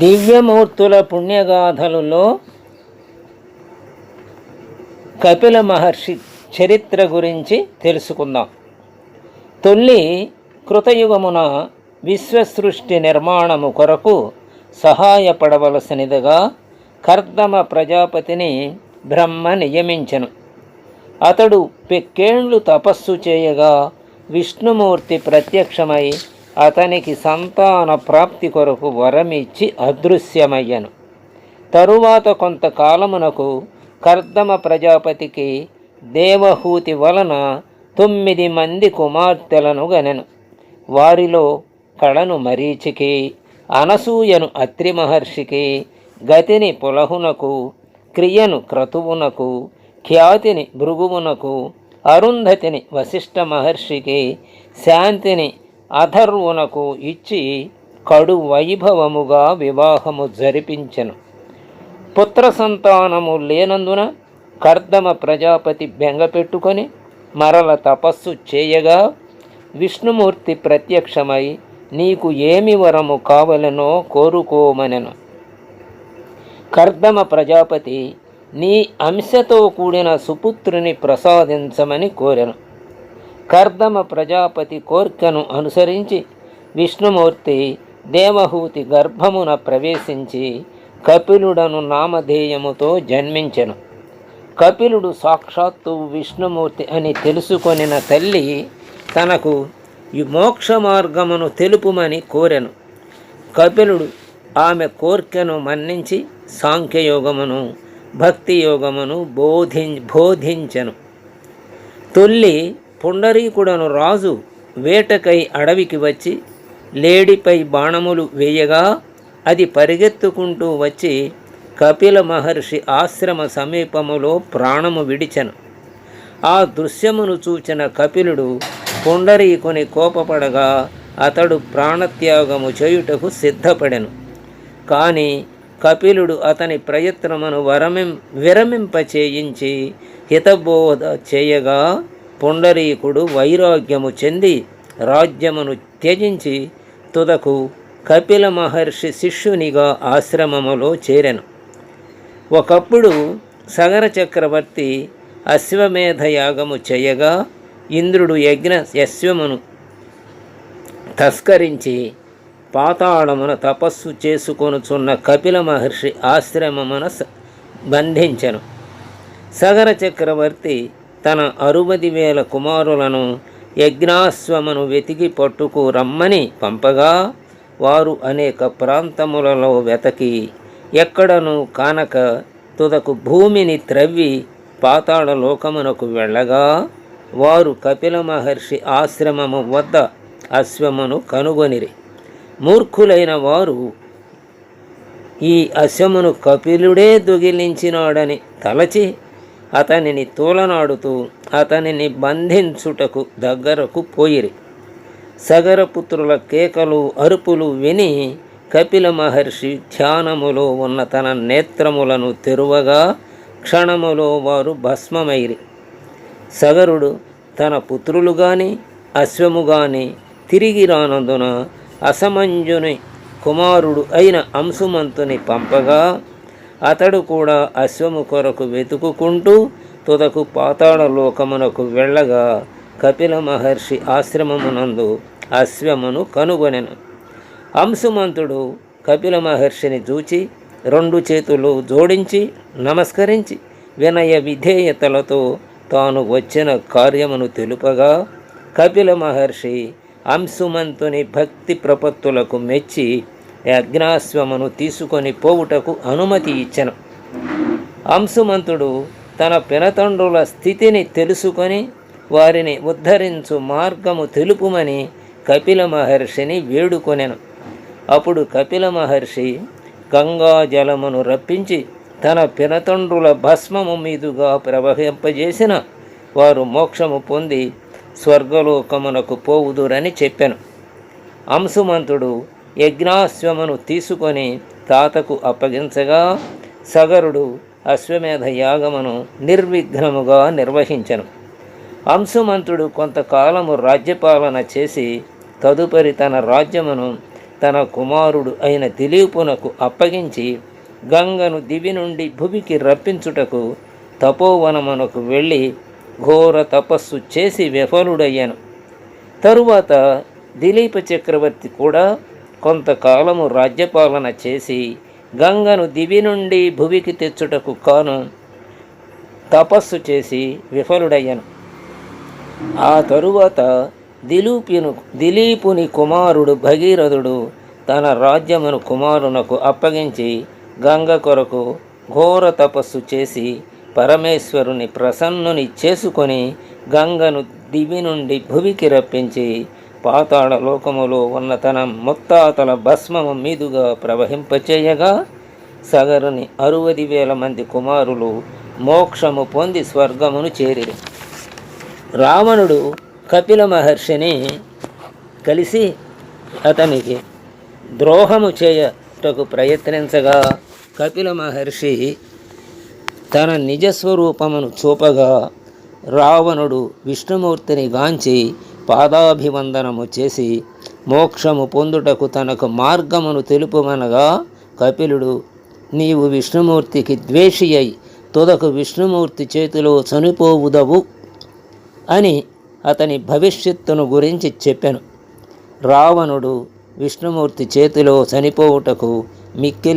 దివ్యమూర్తుల పుణ్యగాథలలో కపిల మహర్షి చరిత్ర గురించి తెలుసుకుందాం. తొల్లి కృతయుగమున విశ్వసృష్టి నిర్మాణము కొరకు సహాయపడవలసినదిగా కర్దమ ప్రజాపతిని బ్రహ్మ నియమించెను. అతడు పెక్కేండ్లు తపస్సు చేయగా విష్ణుమూర్తి ప్రత్యక్షమై అతనికి సంతాన ప్రాప్తి కొరకు వరమిచ్చి అదృశ్యమయ్యను. తరువాత కొంతకాలమునకు కర్దమ ప్రజాపతికి దేవహూతి వలన 9 మంది కుమార్తెలను గనెను. వారిలో కళను మరీచికి, అనసూయను అత్రి మహర్షికి, గతిని పులహునకు, క్రియను క్రతువునకు, ఖ్యాతిని భృగువునకు, అరుంధతిని వశిష్ఠ మహర్షికి, శాంతిని అథర్వునకు ఇచ్చి కడు వైభవముగా వివాహము జరిపించెను. పుత్ర సంతానము లేనందున కర్దమ ప్రజాపతి బెంగపెట్టుకొని మరల తపస్సు చేయగా విష్ణుమూర్తి ప్రత్యక్షమై నీకు ఏమి వరము కావలనో కోరుకోమనెను. కర్దమ ప్రజాపతి నీ అంశతో కూడిన సుపుత్రుని ప్రసాదించమని కోరెను. కర్దమ ప్రజాపతి కోర్కెను అనుసరించి విష్ణుమూర్తి దేవహూతి గర్భమున ప్రవేశించి కపిలుడను నామధేయముతో జన్మించెను. కపిలుడు సాక్షాత్తు విష్ణుమూర్తి అని తెలుసుకొనిన తల్లి తనకు ఈ మోక్ష మార్గమును తెలుపుమని కోరెను. కపిలుడు ఆమె కోర్కెను మన్నించి సాంఖ్యయోగమును భక్తి యోగమును బోధించెను. తొల్లి పుండరీకుడను రాజు వేటకై అడవికి వచ్చి లేడిపై బాణములు వేయగా అది పరిగెత్తుకుంటూ వచ్చి కపిల మహర్షి ఆశ్రమ సమీపములో ప్రాణము విడిచెను. ఆ దృశ్యమును చూచిన కపిలుడు పుండరీకుని కోపపడగా అతడు ప్రాణత్యాగము చేయుటకు సిద్ధపడెను. కానీ కపిలుడు అతని ప్రయత్నమును విరమింపచేయించి హితబోధ చేయగా పుండరీకుడు వైరాగ్యము చెంది రాజ్యమును త్యజించి తుదకు కపిల మహర్షి శిష్యునిగా ఆశ్రమములో చేరెను. ఒకప్పుడు సగర చక్రవర్తి అశ్వమేధ యాగము చేయగా ఇంద్రుడు యశ్వమును తస్కరించి పాతాళమున తపస్సు చేసుకొనుచున్న కపిల మహర్షి ఆశ్రమమున బంధించెను. సగర చక్రవర్తి తన 60,000 కుమారులను యజ్ఞాశ్వమును వెతికి పట్టుకు రమ్మని పంపగా వారు అనేక ప్రాంతములలో వెతకి ఎక్కడనూ కానక తుదకు భూమిని త్రవ్వి పాతాళ లోకమునకు వెళ్ళగా వారు కపిల మహర్షి ఆశ్రమము వద్ద అశ్వమును కనుగొనిరి. మూర్ఖులైన వారు ఈ అశ్వమును కపిలుడే దొగిలించినాడని తలచి అతనిని తోలనాడుతూ అతనిని బంధించుటకు దగ్గరకు పోయిరి. సగరపుత్రుల కేకలు అరుపులు విని కపిల మహర్షి ధ్యానములో ఉన్న తన నేత్రములను తెరువగా క్షణములో వారు భస్మమైరి. సగరుడు తన పుత్రులు గాని అశ్వము గాని తిరిగి రానందున అసమంజుని కుమారుడు అయిన అంశుమంతుని పంపగా అతడు కూడా అశ్వము కొరకు వెతుకుకుంటూ తుదకు పాతాళ లోకమునకు వెళ్ళగా కపిల మహర్షి ఆశ్రమమునందు అశ్వమును కనుగొనెను. అంశుమంతుడు కపిల మహర్షిని చూచి 2 చేతులు జోడించి నమస్కరించి వినయ విధేయతలతో తాను వచ్చిన కార్యమును తెలుపగా కపిల మహర్షి అంశుమంతుని భక్తి ప్రపత్తులకు మెచ్చి యజ్ఞాశ్వమును తీసుకొని పోవుటకు అనుమతి ఇచ్చెను. అంశుమంతుడు తన పినతండ్రుల స్థితిని తెలుసుకొని వారిని ఉద్ధరించు మార్గము తెలుపుమని కపిల మహర్షిని వేడుకొనెను. అప్పుడు కపిల మహర్షి గంగా జలమును రప్పించి తన పినతండ్రుల భస్మము మీదుగా ప్రవహింపజేసిన వారు మోక్షము పొంది స్వర్గలోకమునకు పోవుదురని చెప్పెను. అంశుమంతుడు యజ్ఞాశ్వమును తీసుకొని తాతకు అప్పగించగా సగరుడు అశ్వమేధ యాగమును నిర్విఘ్నముగా నిర్వహించెను. అంశుమంతుడు కొంతకాలము రాజ్యపాలన చేసి తదుపరి తన రాజ్యమును తన కుమారుడు అయిన దిలీపునకు అప్పగించి గంగను దివి నుండి భువికి రప్పించుటకు తపోవనమునకు వెళ్ళి ఘోర తపస్సు చేసి విఫలుడయ్యాను. తరువాత దిలీప చక్రవర్తి కూడా కొంతకాలము రాజ్యపాలన చేసి గంగను దివి నుండి భువికి తెచ్చుటకు కాను తపస్సు చేసి విఫలుడయ్యాను. ఆ తరువాత దిలీపుని కుమారుడు భగీరథుడు తన రాజ్యమును కుమారునకు అప్పగించి గంగ కొరకు ఘోర తపస్సు చేసి పరమేశ్వరుని ప్రసన్నుని చేసుకొని గంగను దివి నుండి భువికి రప్పించి పాతాళ లోకములో ఉన్న తన ముత్తాతల భస్మము మీదుగా ప్రవహింపచేయగా సగరుని 60,000 మంది కుమారులు మోక్షము పొంది స్వర్గమును చేరిరి. రావణుడు కపిల మహర్షిని కలిసి అతనికి ద్రోహము చేయటకు ప్రయత్నించగా కపిల మహర్షి తన నిజస్వరూపమును చూపగా రావణుడు విష్ణుమూర్తిని గాంచి పాదాభివందనము చేసి మోక్షము పొందుటకు తనకు మార్గమును తెలుపుమనగా కపిలుడు, నీవు విష్ణుమూర్తికి ద్వేషి అయి తుదకు విష్ణుమూర్తి చేతిలో చనిపోవుదవు అని అతని భవిష్యత్తును గురించి చెప్పెను. రావణుడు విష్ణుమూర్తి చేతిలో చనిపోవుటకు మిక్కిలి